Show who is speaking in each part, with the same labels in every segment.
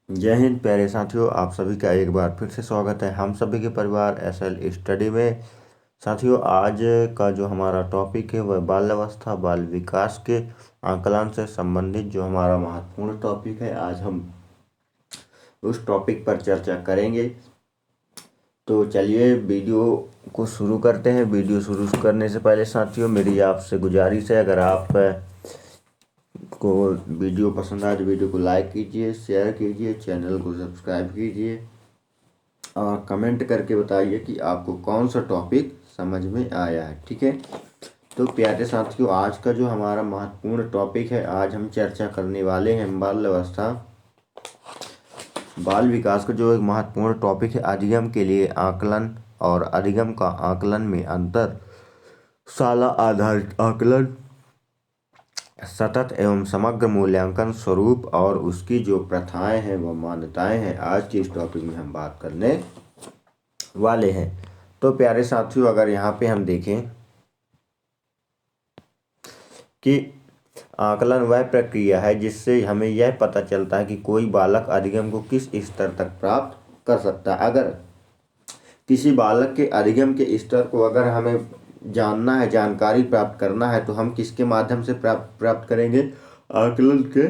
Speaker 1: जय हिंद प्यारे साथियों, आप सभी का एक बार फिर से स्वागत है हम सभी के परिवार एसएल स्टडी में। साथियों, आज का जो हमारा टॉपिक है वह बाल अवस्था बाल विकास के आकलन से संबंधित जो हमारा महत्वपूर्ण टॉपिक है, आज हम उस टॉपिक पर चर्चा करेंगे। तो चलिए वीडियो को शुरू करते हैं। वीडियो शुरू करने से पहले साथियों, मेरी आपसे गुजारिश है, अगर आप को वीडियो पसंद आए तो वीडियो को लाइक कीजिए, शेयर कीजिए, चैनल को सब्सक्राइब कीजिए और कमेंट करके बताइए कि आपको कौन सा टॉपिक समझ में आया है। ठीक है, तो प्यारे साथियों, आज का जो हमारा महत्वपूर्ण टॉपिक है, आज हम चर्चा करने वाले हैं बाल अवस्था बाल विकास का जो एक महत्वपूर्ण टॉपिक है, अधिगम के लिए आकलन और अधिगम का आकलन में अंतर। शाला आधारित आकलन सतत एवं समग्र मूल्यांकन स्वरूप और उसकी जो प्रथाएं हैं व मान्यताएं हैं, आज के इस टॉपिक में हम बात करने वाले हैं। तो प्यारे साथियों, अगर यहाँ पे हम देखें कि आकलन वह प्रक्रिया है जिससे हमें यह पता चलता है कि कोई बालक अधिगम को किस स्तर तक प्राप्त कर सकता है। अगर किसी बालक के अधिगम के स्तर को अगर हमें जानना है, जानकारी प्राप्त करना है, तो हम किसके माध्यम से प्राप्त करेंगे? आकलन के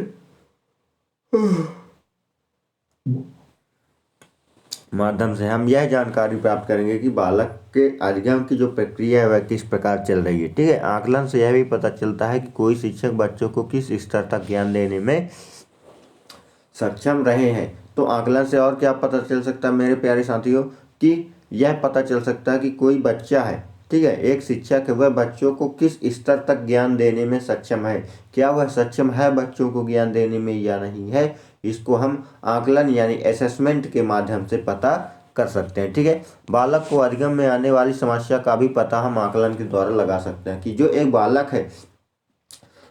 Speaker 1: माध्यम से हम यह जानकारी प्राप्त करेंगे कि बालक के अधिगम की जो प्रक्रिया है वह किस प्रकार चल रही है। ठीक है, आकलन से यह भी पता चलता है कि कोई शिक्षक बच्चों को किस स्तर तक ज्ञान देने में सक्षम रहे हैं। तो आकलन से और क्या पता चल सकता है मेरे प्यारे साथियों, कि यह पता चल सकता है कि कोई बच्चा है, ठीक है, एक शिक्षक है, वह बच्चों को किस स्तर तक ज्ञान देने में सक्षम है। क्या वह सक्षम है बच्चों को ज्ञान देने में या नहीं है, इसको हम आकलन यानी असेसमेंट के माध्यम से पता कर सकते हैं। ठीक है, बालक को अधिगम में आने वाली समस्या का भी पता हम आकलन के द्वारा लगा सकते हैं कि जो एक बालक है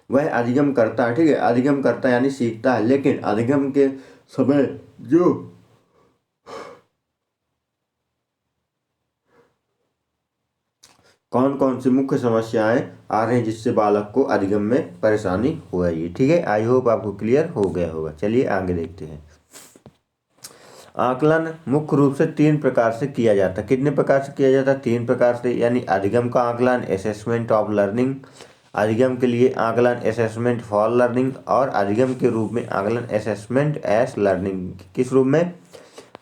Speaker 1: वह अधिगम करता है। ठीक है, अधिगम करता है यानी सीखता है, लेकिन अधिगम के समय जो कौन कौन सी मुख्य समस्याएं आ रही हैं जिससे बालक को अधिगम में परेशानी हो रही है। ठीक है, आई होप आपको क्लियर हो गया होगा। चलिए आगे देखते हैं। आकलन मुख्य रूप से 3 प्रकार से किया जाता है। कितने प्रकार से किया जाता है? 3 प्रकार से, यानी अधिगम का आकलन, असेसमेंट ऑफ लर्निंग, अधिगम के लिए आकलन, असेसमेंट फॉर लर्निंग, और अधिगम के रूप में आकलन, असेसमेंट एस लर्निंग। किस रूप में?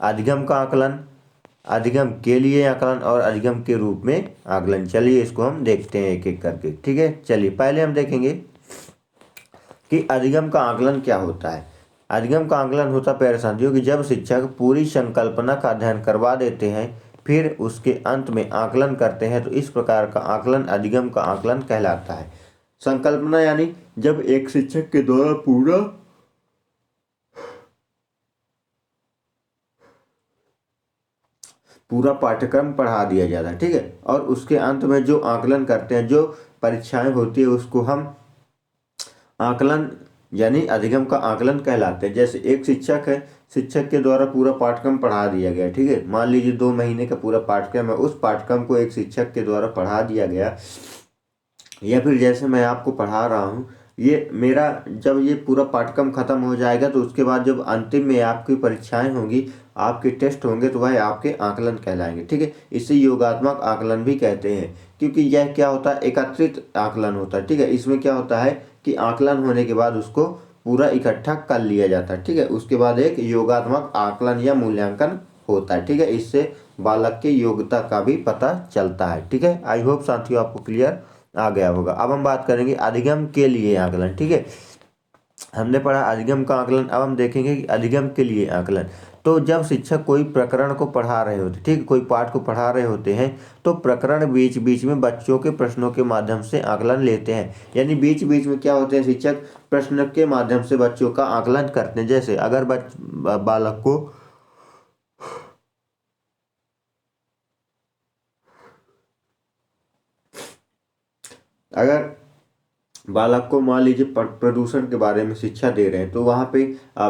Speaker 1: अधिगम का आकलन, अधिगम के लिए आकलन और अधिगम के रूप में आकलन। चलिए इसको हम देखते हैं एक एक करके। ठीक है, चलिए पहले हम देखेंगे कि अधिगम का आकलन क्या होता है। अधिगम का आकलन होता है प्यारे साथियों कि जब शिक्षक पूरी संकल्पना का अध्ययन करवा देते हैं, फिर उसके अंत में आकलन करते हैं, तो इस प्रकार का आकलन अधिगम का आकलन कहलाता है। संकल्पना यानी जब एक शिक्षक के द्वारा पूरा पाठ्यक्रम पढ़ा दिया जाता है। ठीक है, और उसके अंत में जो आकलन करते हैं, जो परीक्षाएं होती है, उसको हम आकलन यानी अधिगम का आकलन कहलाते हैं। जैसे एक शिक्षक है, शिक्षक के द्वारा पूरा पाठ्यक्रम पढ़ा दिया गया। ठीक है, मान लीजिए 2 महीने का पूरा पाठ्यक्रम है, उस पाठ्यक्रम को एक शिक्षक के द्वारा पढ़ा दिया गया, या फिर जैसे मैं आपको पढ़ा रहा हूँ, ये मेरा जब ये पूरा पाठ्यक्रम खत्म हो जाएगा, तो उसके बाद जब अंतिम में आपकी परीक्षाएं होंगी, आपके टेस्ट होंगे, तो वह आपके आकलन कहलाएंगे। ठीक है, इसे योगात्मक आकलन भी कहते हैं, क्योंकि यह क्या होता है? एकत्रित आकलन होता है। ठीक है, इसमें क्या होता है कि आकलन होने के बाद उसको पूरा इकट्ठा कर लिया जाता है। ठीक है, उसके बाद एक योगात्मक आकलन या मूल्यांकन होता है। ठीक है, इससे बालक की योग्यता का भी पता चलता है। ठीक है, आई होप साथियों आपको क्लियर आ गया होगा। अब हम बात करेंगे अधिगम के लिए आकलन। ठीक है, हमने पढ़ा अधिगम का आकलन, अब हम देखेंगे कि अधिगम के लिए आकलन। तो जब शिक्षक कोई प्रकरण को पढ़ा रहे होते, ठीक, कोई पाठ को पढ़ा रहे होते हैं, तो प्रकरण बीच बीच में बच्चों के प्रश्नों के माध्यम से आकलन लेते हैं। यानी बीच बीच में क्या होते हैं, शिक्षक प्रश्न के माध्यम से बच्चों का आकलन करते हैं। जैसे अगर बालक को अगर बालक को मान लीजिए प्रदूषण के बारे में शिक्षा दे रहे हैं, तो वहाँ पे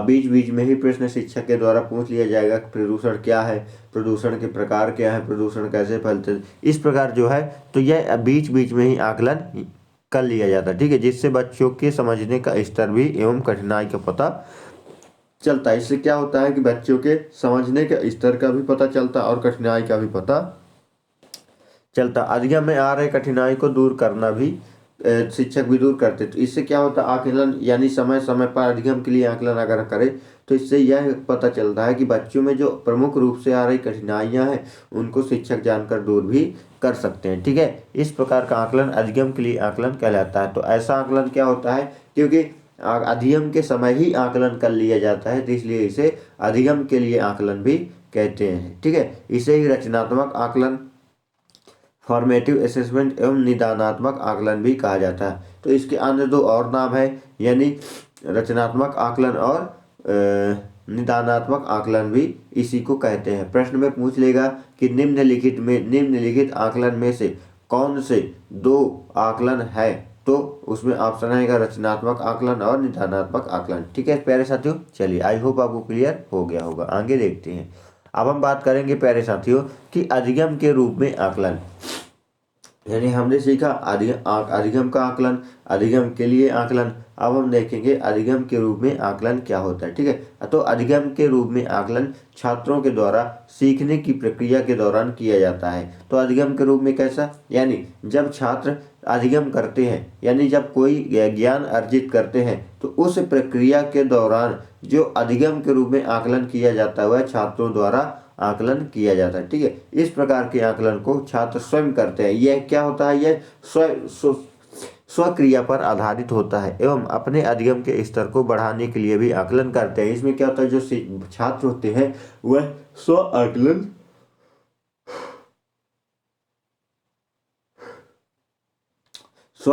Speaker 1: बीच बीच में ही प्रश्न शिक्षक के द्वारा पूछ लिया जाएगा कि प्रदूषण क्या है, प्रदूषण के प्रकार क्या है, प्रदूषण कैसे फैलते हैं, इस प्रकार जो है। तो यह बीच बीच में ही आकलन कर लिया जाता है। ठीक है, जिससे बच्चों के समझने का स्तर भी एवं कठिनाई का पता चलता है। इससे क्या होता है कि बच्चों के समझने के स्तर का भी पता चलता है और कठिनाई का भी पता चलता। अधिगम में आ रहे कठिनाई को दूर करना भी शिक्षक भी दूर करते। तो इससे क्या होता है, आकलन यानी समय समय पर अधिगम के लिए आकलन अगर करे तो इससे यह पता चलता है कि बच्चों में जो प्रमुख रूप से आ रही कठिनाइयां हैं उनको शिक्षक जानकर दूर भी कर सकते हैं। ठीक है, इस प्रकार का आकलन अधिगम के लिए आकलन कहलाता है। तो ऐसा आकलन क्या होता है, क्योंकि अधिगम के समय ही आकलन कर लिया जाता है तो इसलिए इसे अधिगम के लिए आकलन भी कहते हैं। ठीक है, इसे ही रचनात्मक आकलन, फॉर्मेटिव असेसमेंट एवं निदानात्मक आकलन भी कहा जाता है। तो इसके अन्य दो और नाम है, यानी रचनात्मक आकलन और निदानात्मक आकलन भी इसी को कहते हैं। प्रश्न में पूछ लेगा कि निम्नलिखित आकलन में से कौन से दो आकलन है, तो उसमें ऑप्शन आएगा रचनात्मक आकलन और निदानात्मक आकलन। ठीक है प्यारे साथियों, चलिए आई होप आपको क्लियर हो गया होगा। आगे देखते हैं। अब हम बात करेंगे प्यारे साथियों कि अधिगम के रूप में आकलन, यानी हमने सीखा अधिगम का आकलन, अधिगम के लिए आकलन। अब हम देखेंगे अधिगम के रूप में आकलन क्या होता है। ठीक है, तो अधिगम के रूप में आकलन छात्रों के द्वारा सीखने की प्रक्रिया के दौरान किया जाता है। तो अधिगम के रूप में कैसा, यानी जब छात्र अधिगम करते हैं, यानी जब कोई ज्ञान अर्जित करते हैं तो उस प्रक्रिया के दौरान जो अधिगम के रूप में आकलन किया जाता है वह छात्रों द्वारा आकलन किया जाता है। ठीक है, इस प्रकार के आकलन को छात्र स्वयं करते हैं। यह क्या होता है, यह स्वक्रिया पर आधारित होता है एवं अपने अधिगम के स्तर को बढ़ाने के लिए भी आकलन करते हैं। इसमें क्या होता है, जो छात्र होते हैं वह स्व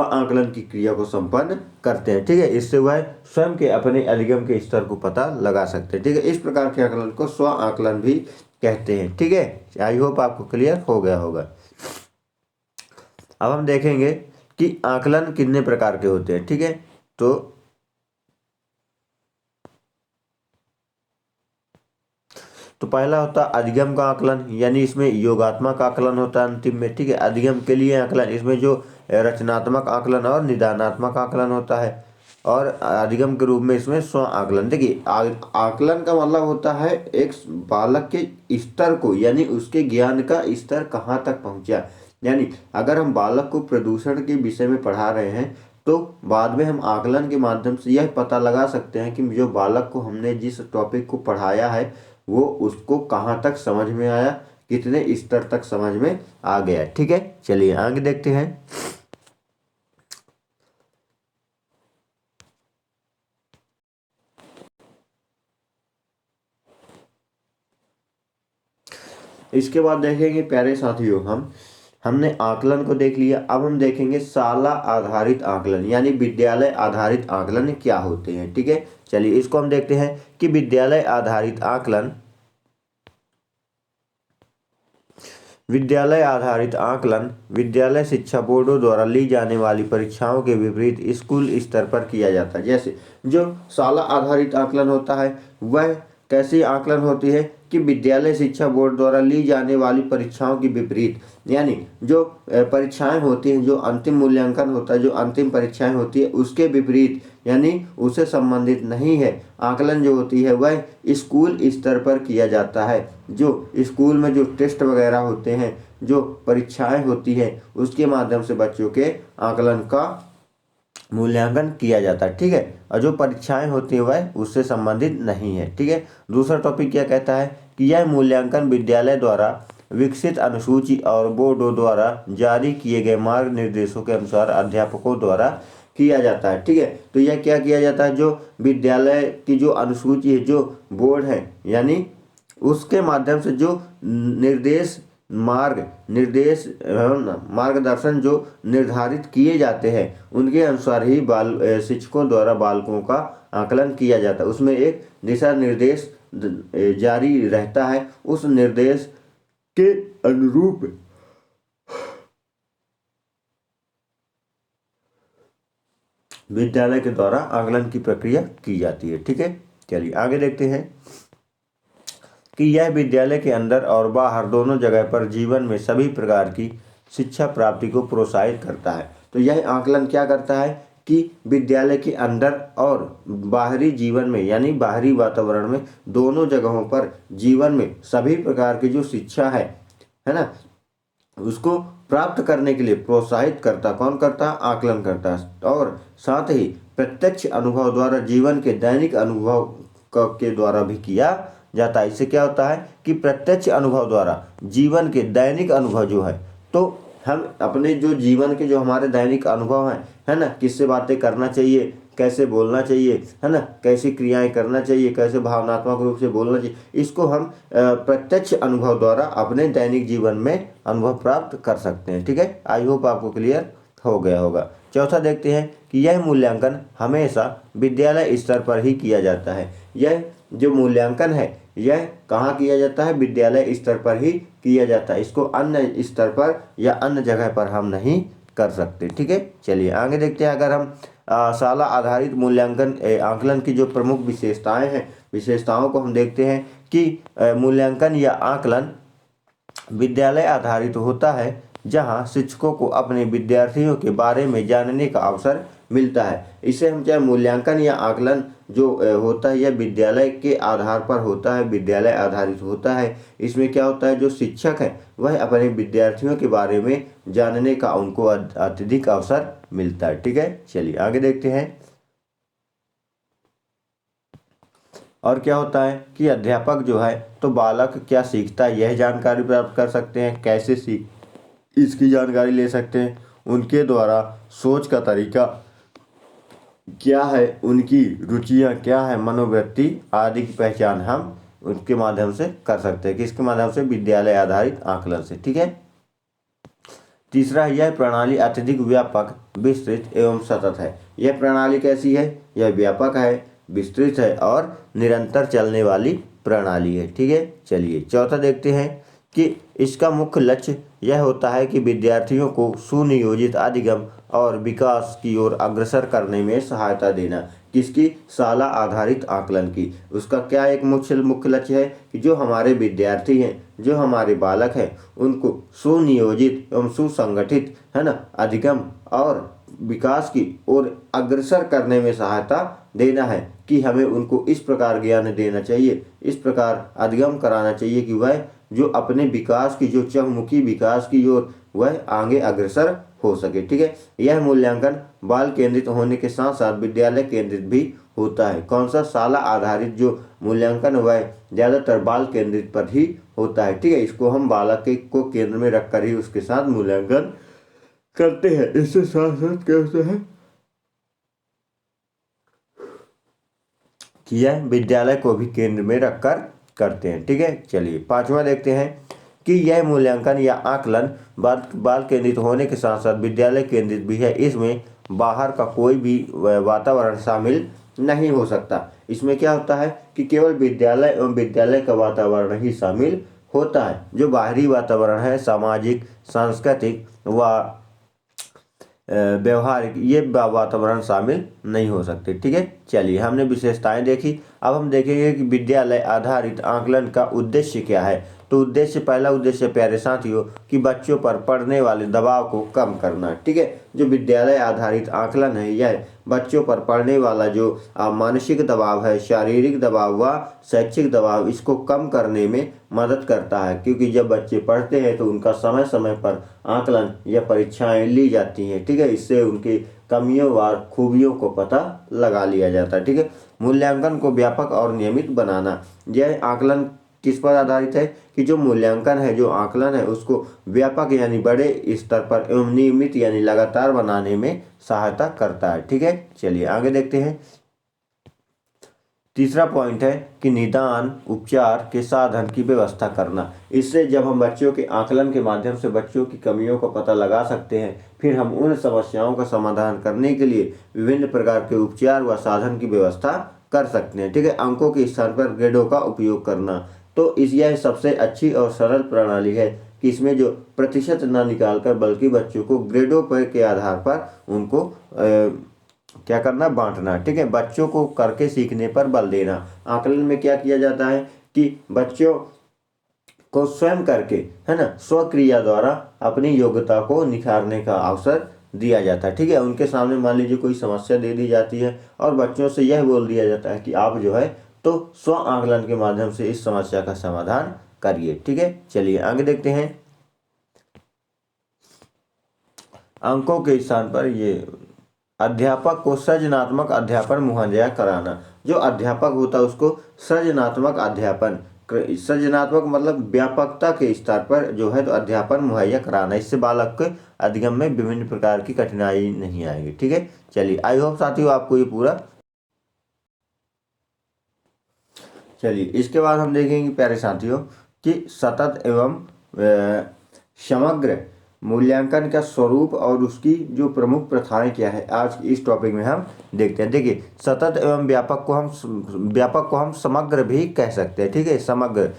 Speaker 1: आकलन की क्रिया को संपन्न करते हैं। ठीक है, इससे वह स्वयं के अपने अधिगम के स्तर को पता लगा सकते हैं। ठीक है, इस प्रकार के आकलन को स्व आकलन भी कहते हैं। ठीक है, आई होप आपको क्लियर हो गया होगा। अब हम देखेंगे कि आकलन कितने प्रकार के होते हैं। ठीक है, तो पहला होता है अधिगम का आकलन, यानी इसमें योगात्मक आकलन होता है अंतिम में। ठीक है, अधिगम के लिए आकलन, इसमें जो रचनात्मक आकलन और निदानात्मक आकलन होता है, और अधिगम के रूप में इसमें स्व आकलन। देखिए आकलन का मतलब होता है एक बालक के स्तर को, यानी उसके ज्ञान का स्तर कहाँ तक पहुँचा। यानी अगर हम बालक को प्रदूषण के विषय में पढ़ा रहे हैं तो बाद में हम आकलन के माध्यम से यह पता लगा सकते हैं कि जो बालक को हमने जिस टॉपिक को पढ़ाया है वो उसको कहाँ तक समझ में आया, कितने स्तर तक समझ में आ गया। ठीक है, चलिए आगे देखते हैं। इसके बाद देखेंगे प्यारे साथियों, हमने आकलन को देख लिया। अब हम देखेंगे शाला आधारित आकलन, यानी विद्यालय आधारित आकलन क्या होते हैं। ठीक है, चलिए इसको हम देखते हैं कि विद्यालय आधारित आकलन विद्यालय शिक्षा बोर्डों द्वारा ली जाने वाली परीक्षाओं के विपरीत स्कूल स्तर पर किया जाता है। जैसे जो शाला आधारित आकलन होता है वह कैसी आकलन होती है कि विद्यालय शिक्षा बोर्ड द्वारा ली जाने वाली परीक्षाओं की विपरीत, यानी जो परीक्षाएं होती हैं, जो अंतिम मूल्यांकन होता है, जो अंतिम परीक्षाएं होती है उसके विपरीत, यानी उससे संबंधित नहीं है। आकलन जो होती है वह स्कूल स्तर पर किया जाता है। जो स्कूल में जो टेस्ट वगैरह होते हैं, जो परीक्षाएं होती हैं, उसके माध्यम से बच्चों के आकलन का मूल्यांकन किया जाता है। ठीक है, और जो परीक्षाएं होती है वह उससे संबंधित नहीं है। ठीक है, दूसरा टॉपिक क्या कहता है कि यह मूल्यांकन विद्यालय द्वारा विकसित अनुसूची और बोर्डों द्वारा जारी किए गए मार्ग निर्देशों के अनुसार अध्यापकों द्वारा किया जाता है। ठीक है, तो यह क्या किया जाता है, जो विद्यालय की जो अनुसूची है, जो बोर्ड है, यानी उसके माध्यम से जो मार्गदर्शन जो निर्धारित किए जाते हैं उनके अनुसार ही शिक्षकों द्वारा बालकों का आकलन किया जाता है। उसमें एक दिशा निर्देश जारी रहता है, उस निर्देश के अनुरूप विद्यालय के द्वारा आकलन की प्रक्रिया की जाती है। ठीक है, चलिए आगे देखते हैं कि यह विद्यालय के अंदर और बाहर दोनों जगह पर जीवन में सभी प्रकार की शिक्षा प्राप्ति को प्रोत्साहित करता है। तो यह आकलन क्या करता है कि विद्यालय के अंदर और बाहरी जीवन में यानी बाहरी वातावरण में दोनों जगहों पर जीवन में सभी प्रकार की जो शिक्षा है ना, उसको प्राप्त करने के लिए प्रोत्साहित करता कौन करता, आकलन करता। और साथ ही प्रत्यक्ष अनुभव द्वारा जीवन के दैनिक अनुभव के द्वारा भी किया जाता है। इससे क्या होता है कि प्रत्यक्ष अनुभव द्वारा जीवन के दैनिक अनुभव जो है, तो हम अपने जो जीवन के जो हमारे दैनिक अनुभव हैं, है ना, किससे बातें करना चाहिए, कैसे बोलना चाहिए, है ना, कैसी क्रियाएं करना चाहिए, कैसे भावनात्मक रूप से बोलना चाहिए, इसको हम प्रत्यक्ष अनुभव द्वारा अपने दैनिक जीवन में अनुभव प्राप्त कर सकते हैं। ठीक है, आई होप आपको क्लियर हो गया होगा। चौथा देखते हैं कि यह मूल्यांकन हमेशा विद्यालय स्तर पर ही किया जाता है। यह जो मूल्यांकन है यह कहाँ किया जाता है, विद्यालय स्तर पर ही किया जाता है। इसको अन्य स्तर पर या अन्य जगह पर हम नहीं कर सकते। ठीक है, चलिए आगे देखते हैं। अगर हम शाला आधारित मूल्यांकन आकलन की जो प्रमुख विशेषताएं हैं, विशेषताओं को हम देखते हैं कि मूल्यांकन या आकलन विद्यालय आधारित होता है, जहां शिक्षकों को अपने विद्यार्थियों के बारे में जानने का अवसर मिलता है। इसे हम चाहे मूल्यांकन या आकलन जो होता है यह विद्यालय के आधार पर होता है, विद्यालय आधारित होता है। इसमें क्या होता है, जो शिक्षक है वह अपने विद्यार्थियों के बारे में जानने का उनको अत्यधिक अवसर मिलता है। ठीक है, चलिए आगे देखते हैं। और क्या होता है कि अध्यापक जो है तो बालक क्या सीखता है यह जानकारी प्राप्त कर सकते हैं, कैसे सीख इसकी जानकारी ले सकते हैं, उनके द्वारा सोच का तरीका क्या है, उनकी रुचियां क्या है, मनोवृत्ति आदि की पहचान हम उनके माध्यम से कर सकते हैं। किसके माध्यम से, विद्यालय आधारित आकलन से। ठीक है, तीसरा, यह प्रणाली अत्यधिक व्यापक, विस्तृत एवं सतत है। यह प्रणाली कैसी है, यह व्यापक है, विस्तृत है और निरंतर चलने वाली प्रणाली है। ठीक है, चलिए चौथा देखते हैं कि इसका मुख्य लक्ष्य यह होता है कि विद्यार्थियों को सुनियोजित अधिगम और विकास की ओर अग्रसर करने में सहायता देना। किसकी, शाला आधारित आकलन की। उसका क्या एक मुख्य लक्ष्य है कि जो हमारे विद्यार्थी हैं, जो हमारे बालक हैं, उनको सुनियोजित एवं सुसंगठित, है ना, अधिगम और विकास की ओर अग्रसर करने में सहायता देना है। कि हमें उनको इस प्रकार ज्ञान देना चाहिए, इस प्रकार अधिगम कराना चाहिए कि वह जो अपने विकास की जो चहुमुखी विकास की ओर वह आगे अग्रसर हो सके। ठीक है, यह मूल्यांकन बाल केंद्रित होने के साथ साथ विद्यालय केंद्रित भी होता है। कौन सा, शाला आधारित जो मूल्यांकन वह ज्यादातर बाल केंद्रित पर ही होता है। ठीक है, इसको हम बालक को केंद्र में रखकर ही उसके साथ मूल्यांकन करते हैं। इससे साथ साथ क्या होता है कि यह विद्यालय को भी केंद्र में रखकर करते हैं। ठीक है, चलिए पांचवा देखते हैं कि यह मूल्यांकन या आकलन बाल केंद्रित होने के साथ साथ विद्यालय केंद्रित भी है। इसमें बाहर का कोई भी वातावरण शामिल नहीं हो सकता। इसमें क्या होता है कि केवल विद्यालय एवं विद्यालय का वातावरण ही शामिल होता है। जो बाहरी वातावरण है, सामाजिक, सांस्कृतिक व व्यवहारिक, ये वातावरण शामिल नहीं हो सकते। ठीक है, चलिए हमने विशेषताएं देखी। अब हम देखेंगे कि विद्यालय आधारित आकलन का उद्देश्य क्या है। तो उद्देश्य, पहला उद्देश्य प्यारे साथियों कि बच्चों पर पड़ने वाले दबाव को कम करना। ठीक है, जो विद्यालय आधारित आकलन है यह बच्चों पर पड़ने वाला जो मानसिक दबाव है, शारीरिक दबाव व शैक्षिक दबाव, इसको कम करने में मदद करता है। क्योंकि जब बच्चे पढ़ते हैं तो उनका समय समय पर आकलन या परीक्षाएं ली जाती हैं। ठीक है, इससे उनकी कमियों व खूबियों को पता लगा लिया जाता है। ठीक है, मूल्यांकन को व्यापक और नियमित बनाना। यह आकलन किस पर आधारित है कि जो मूल्यांकन है, जो आकलन है, उसको व्यापक यानी बड़े स्तर पर एवं नियमित यानी लगातार बनाने में सहायता करता है। ठीक है, चलिए आगे देखते हैं। तीसरा पॉइंट है कि निदान उपचार के साधन की व्यवस्था करना। इससे जब हम बच्चों के आकलन के माध्यम से बच्चों की कमियों का पता लगा सकते हैं, फिर हम उन समस्याओं का समाधान करने के लिए विभिन्न प्रकार के उपचार व साधन की व्यवस्था कर सकते हैं। ठीक है, अंकों के स्थान पर ग्रेडों का उपयोग करना। तो यह सबसे अच्छी और सरल प्रणाली है कि इसमें जो प्रतिशत ना निकालकर बल्कि बच्चों को ग्रेडों पर के आधार पर उनको क्या करना, बांटना। ठीक है, बच्चों को करके सीखने पर बल देना। आकलन में क्या किया जाता है कि बच्चों को स्वयं करके, है ना, स्वक्रिया द्वारा अपनी योग्यता को निखारने का अवसर दिया जाता है। ठीक है, उनके सामने मान लीजिए कोई समस्या दे दी जाती है और बच्चों से यह बोल दिया जाता है कि आप जो है तो स्व आकलन के माध्यम से इस समस्या का समाधान करिए। ठीक है, चलिए आगे देखते हैं। अंकों के स्थान पर ये अध्यापक को सृजनात्मक अध्यापन मुहैया कराना। जो अध्यापक होता है उसको सृजनात्मक अध्यापन, सृजनात्मक मतलब व्यापकता के स्तर पर जो है तो अध्यापन मुहैया कराना। इससे बालक के अधिगम में विभिन्न प्रकार की कठिनाई नहीं आएगी। ठीक है, चलिए आई होप साथियों आपको ये पूरा। चलिए इसके बाद हम देखेंगे प्यारे साथियों कि सतत एवं समग्र मूल्यांकन का स्वरूप और उसकी जो प्रमुख प्रथाएं क्या है, आज इस टॉपिक में हम देखते हैं। देखिए सतत एवं व्यापक को हम समग्र भी कह सकते हैं। ठीक है, समग्र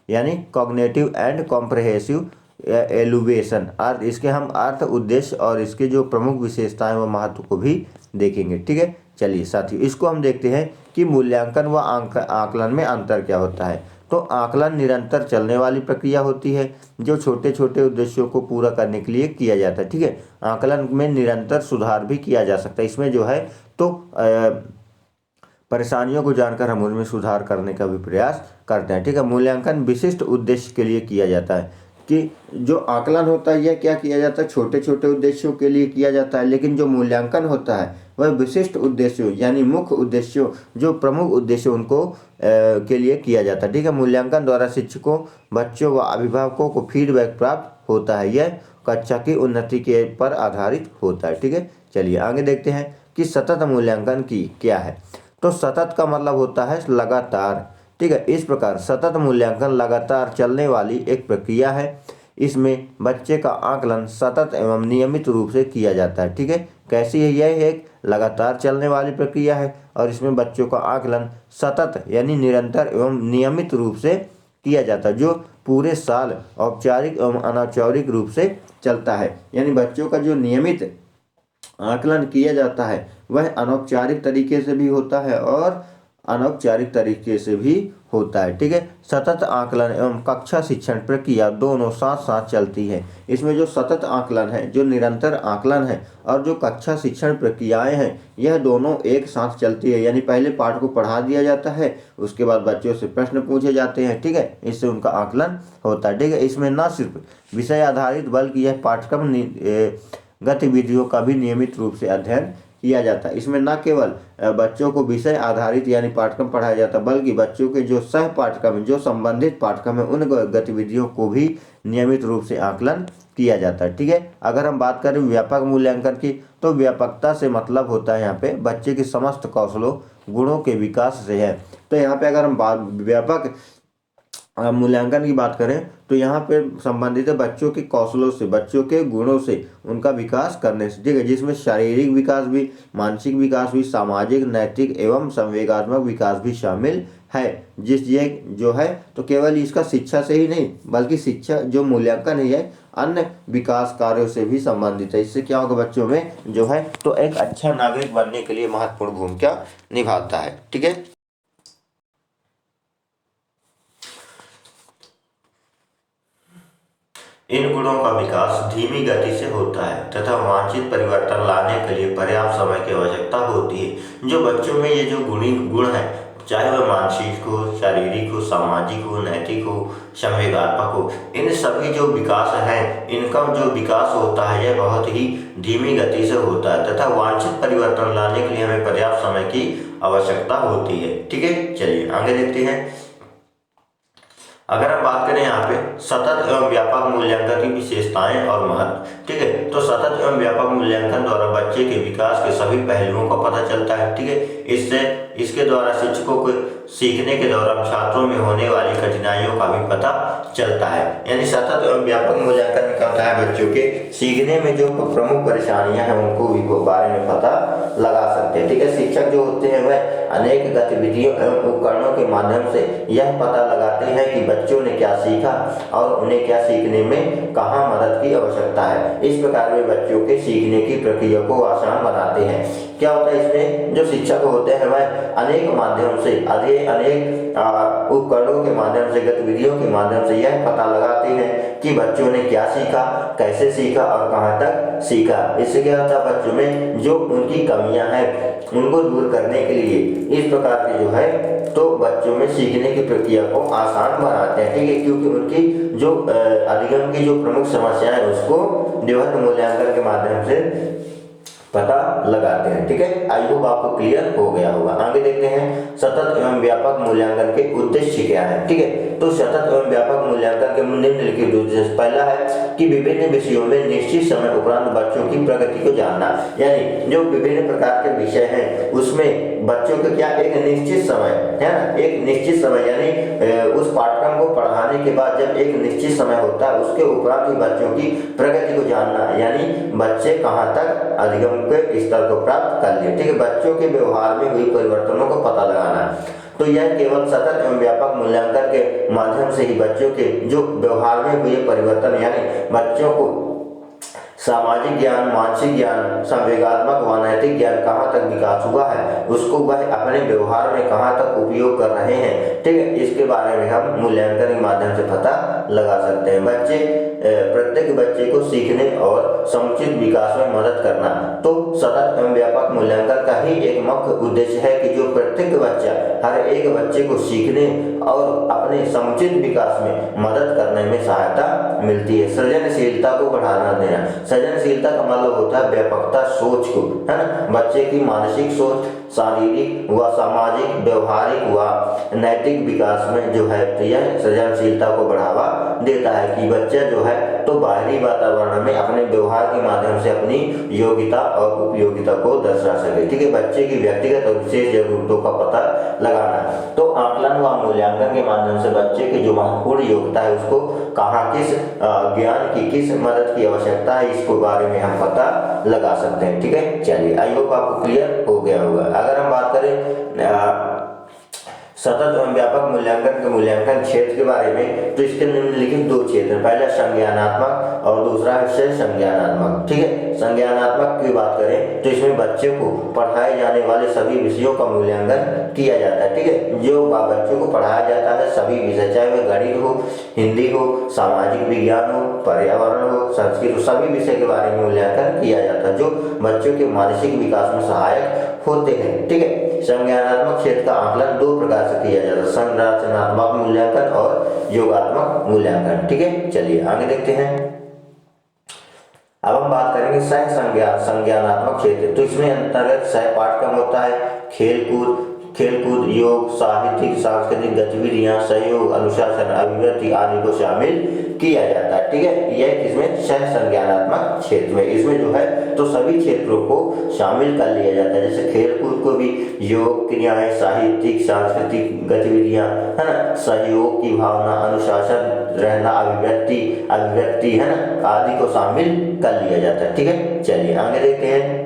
Speaker 1: यानी कॉग्निटिव एंड कॉम्प्रहेंसिव एलुवेशन, अर्थ इसके हम अर्थ, उद्देश्य और इसके जो प्रमुख विशेषताएं व महत्व को भी देखेंगे। ठीक है, चलिए साथियों इसको हम देखते हैं कि मूल्यांकन व आकलन में अंतर क्या होता है। तो आकलन निरंतर चलने वाली प्रक्रिया होती है जो छोटे छोटे उद्देश्यों को पूरा करने के लिए किया जाता है। ठीक है, आकलन में निरंतर सुधार भी किया जा सकता है। इसमें जो है तो परेशानियों को जानकर हम उनमें सुधार करने का भी प्रयास करते हैं। ठीक है, मूल्यांकन विशिष्ट उद्देश्य के लिए किया जाता है कि जो आकलन होता है यह क्या किया जाता है, छोटे छोटे उद्देश्यों के लिए किया जाता है, लेकिन जो मूल्यांकन होता है वह विशिष्ट उद्देश्यों यानी मुख्य उद्देश्यों, जो प्रमुख उद्देश्य उनको के लिए किया जाता है। ठीक है, मूल्यांकन द्वारा शिक्षकों, बच्चों व अभिभावकों को फीडबैक प्राप्त होता है। यह कक्षा की उन्नति के पर आधारित होता है। ठीक है, चलिए आगे देखते हैं कि सतत मूल्यांकन की क्या है। तो सतत का मतलब होता है लगातार। ठीक है, इस प्रकार सतत मूल्यांकन लगातार चलने वाली एक प्रक्रिया है। इसमें बच्चे का आकलन सतत एवं नियमित रूप से किया जाता है। ठीक है, कैसी है, यह एक लगातार चलने वाली प्रक्रिया है और इसमें बच्चों का आकलन सतत यानी निरंतर एवं नियमित रूप से किया जाता है, जो पूरे साल औपचारिक एवं अनौपचारिक रूप से चलता है। यानी बच्चों का जो नियमित आकलन किया जाता है वह अनौपचारिक तरीके से भी होता है और अनौपचारिक तरीके से भी होता है। ठीक है, सतत आकलन एवं कक्षा शिक्षण प्रक्रिया दोनों साथ साथ चलती है। इसमें जो सतत आकलन है, जो निरंतर आकलन है और जो कक्षा शिक्षण प्रक्रियाएं हैं, यह दोनों एक साथ चलती है। यानी पहले पाठ को पढ़ा दिया जाता है, उसके बाद बच्चों से प्रश्न पूछे जाते हैं। ठीक है, इससे उनका आकलन होता है। ठीक है, इसमें न सिर्फ विषय आधारित बल्कि यह पाठ्यक्रम गतिविधियों का भी नियमित रूप से अध्ययन किया जाता है। इसमें न केवल बच्चों को विषय आधारित यानी पाठ्यक्रम पढ़ाया जाता है, बल्कि बच्चों के जो सह पाठ्यक्रम, जो संबंधित पाठ्यक्रम है, उन गतिविधियों को भी नियमित रूप से आकलन किया जाता है। ठीक है, अगर हम बात करें व्यापक मूल्यांकन की, तो व्यापकता से मतलब होता है यहाँ पे बच्चे के समस्त कौशलों, गुणों के विकास से है। तो यहाँ पे अगर हम व्यापक मूल्यांकन की बात करें तो यहाँ पे संबंधित है बच्चों के कौशलों से, बच्चों के गुणों से, उनका विकास करने से। ठीक है, जिसमें शारीरिक विकास भी, मानसिक विकास भी, सामाजिक, नैतिक एवं संवेगात्मक विकास भी शामिल है। ये जो है तो केवल इसका शिक्षा से ही नहीं बल्कि शिक्षा जो मूल्यांकन है अन्य विकास कार्यों से भी संबंधित है। इससे क्या होगा, बच्चों में जो है तो एक अच्छा नागरिक बनने के लिए महत्वपूर्ण भूमिका निभाता है। ठीक है, इन गुणों का विकास धीमी गति से होता है तथा वांछित परिवर्तन लाने के लिए पर्याप्त समय की आवश्यकता होती है। जो बच्चों में ये जो गुण है, चाहे वह मानसिक हो, शारीरिक हो, सामाजिक हो, नैतिक हो, संवेगात्मक हो, इन सभी जो विकास है, इनका जो विकास होता है यह बहुत ही धीमी गति से होता है तथा वांछित परिवर्तन लाने के लिए हमें पर्याप्त समय की आवश्यकता होती है। ठीक है, चलिए आगे देखते हैं। अगर हम बात करें यहाँ पे सतत एवं व्यापक मूल्यांकन की विशेषताएं और महत्व। ठीक है, तो सतत एवं व्यापक मूल्यांकन द्वारा बच्चे के विकास के सभी पहलुओं का पता चलता है। ठीक है, इसके द्वारा शिक्षकों को सीखने के दौरान छात्रों में होने वाली कठिनाइयों का भी पता चलता है। यानी सतत एवं व्यापक मूल्यांकन में क्या होता है, बच्चों के सीखने में जो प्रमुख परेशानियां हैं उनको भी बारे में पता लगा सकते हैं। ठीक है, शिक्षक जो होते हैं वह अनेक गतिविधियों एवं उपकरणों के माध्यम से यह पता लगाते हैं कि बच्चों ने क्या सीखा और उन्हें क्या सीखने में कहाँ मदद की आवश्यकता है। इस प्रकार वे बच्चों के सीखने की प्रक्रिया को आसान बनाते हैं। क्या होता है, इसमें जो शिक्षक होते हैं वह अनेक माध्यम से अनेक उपकरणों के माध्यम से, गतिविधियों के माध्यम से यह पता लगाते हैं कि बच्चों ने क्या सीखा, कैसे सीखा और कहाँ तक सीखा। इससे क्या होता है, बच्चों में जो उनकी कमियां हैं उनको दूर करने के लिए इस प्रकार के जो है तो बच्चों में सीखने की प्रक्रिया को आसान बनाते हैं, ठीक है, क्योंकि उनकी जो अधिगम की जो प्रमुख समस्या है उसको जो है मूल्यांकन के माध्यम से पता लगाते हैं, ठीक है। आई होप आपको क्लियर हो गया होगा। आगे देखते हैं सतत एवं व्यापक मूल्यांकन के उद्देश्य क्या है, ठीक है। तो सतत एवं व्यापक मूल्यांकन के निम्नलिखित उद्देश्य, पहला है कि विभिन्न विषयों में निश्चित समय उपरांत बच्चों की प्रगति को जानना, यानी जो विभिन्न प्रकार के विषय हैं उसमें बच्चों को क्या एक निश्चित समय है ना, एक निश्चित समय यानी उस पाठ्यक्रम को पढ़ाने के बाद जब एक निश्चित समय होता है उसके उपरांत ही बच्चों की प्रगति को जानना, यानी बच्चे कहाँ तक अधिगम के स्तर को प्राप्त कर लिए, ठीक है। बच्चों के व्यवहार में हुई परिवर्तनों को पता लगाना, तो यह केवल सतत एवं व्यापक मूल्यांकन के माध्यम से ही बच्चों के जो व्यवहार में हुए परिवर्तन, यानी बच्चों को सामाजिक ज्ञान, मानसिक ज्ञान, संवेगात्मक व नैतिक ज्ञान कहाँ तक विकास हुआ है, उसको वह अपने व्यवहार में कहाँ तक उपयोग कर रहे हैं, ठीक है, इसके बारे में हम मूल्यांकन के माध्यम से पता लगा सकते हैं। प्रत्येक बच्चे को सीखने और समुचित विकास में मदद करना, तो सतत एवं व्यापक मूल्यांकन का ही एक मुख्य उद्देश्य है कि जो प्रत्येक बच्चा, हर एक बच्चे को सीखने और अपने समुचित विकास में मदद करने में सहायता मिलती है। सृजनशीलता को बढ़ावा देना, सृजनशीलता का मतलब होता है व्यापकता सोच को, है ना, बच्चे की मानसिक सोच, शारीरिक व सामाजिक, व्यवहारिक व नैतिक विकास में जो है तो यह सृजनशीलता को बढ़ावा देता है कि बच्चा जो है तो बाहरी वातावरण में अपने व्यवहार के माध्यम से अपनी योग्यता और उपयोगिता को दर्शा सके, ठीक है। बच्चे की व्यक्तिगत और विशेष जरूरतों का पता लगाना, तो आकलन व मूल्यांकन के माध्यम से बच्चे की जो महत्वपूर्ण योग्यता है उसको कहाँ किस ज्ञान की किस मदद की आवश्यकता है इसको बारे में हम पता लगा सकते हैं, ठीक है। चलिए आई होप आपको क्लियर हो गया होगा। अगर हम बात करें सतत एवं व्यापक मूल्यांकन के मूल्यांकन क्षेत्र के बारे में, तो इसके निम्नलिखित दो क्षेत्र, पहला संज्ञानात्मक और दूसरा है संज्ञानात्मक, ठीक है। संज्ञानात्मक की बात करें तो इसमें बच्चे को पढ़ाए जाने वाले सभी विषयों का मूल्यांकन किया जाता है, ठीक है। जो बच्चों को पढ़ाया जाता है सभी विषय, चाहे वह गणित हो, हिंदी हो, सामाजिक विज्ञान हो, पर्यावरण हो, संस्कृत हो, सभी विषय के बारे में मूल्यांकन किया जाता है जो बच्चों के मानसिक विकास में सहायक होते हैं, ठीक है। संज्ञानात्मक क्षेत्र का आकलन दो प्रकार से किया जाता है, संरचनात्मक मूल्यांकन और योगात्मक मूल्यांकन, ठीक है। चलिए आगे देखते हैं। अब हम बात करेंगे संज्ञानात्मक क्षेत्र, तो इसमें अंतर्गत सह पाठ्यक्रम होता है, खेलकूद, योग, साहित्यिक सांस्कृतिक गतिविधियां, सहयोग, अनुशासन, अभिव्यक्ति आदि को शामिल किया जाता है, ठीक है। यह इसमें सह संज्ञानात्मक क्षेत्र में, इसमें जो है तो सभी क्षेत्रों को शामिल कर लिया जाता है, जैसे खेलकूद को भी योग क्रियाएं, साहित्यिक सांस्कृतिक गतिविधियां, है ना, सहयोग की भावना, अनुशासन रहना, अभिव्यक्ति है ना आदि को शामिल कर लिया जाता है, ठीक है। चलिए आगे देखते हैं।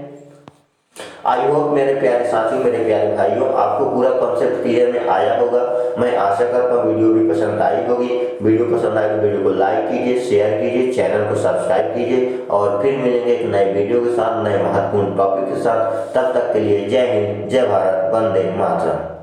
Speaker 1: आई होप मेरे प्यारे साथियों, मेरे प्यारे भाइयों, आपको पूरा कॉन्सेप्ट क्लियर में आया होगा। मैं आशा करता हूँ वीडियो भी पसंद आई होगी। वीडियो पसंद आए तो वीडियो को लाइक कीजिए, शेयर कीजिए, चैनल को सब्सक्राइब कीजिए और फिर मिलेंगे एक नए वीडियो के साथ, नए महत्वपूर्ण टॉपिक के साथ। तब तक के लिए जय हिंद, जय भारत, वंदे मातरम।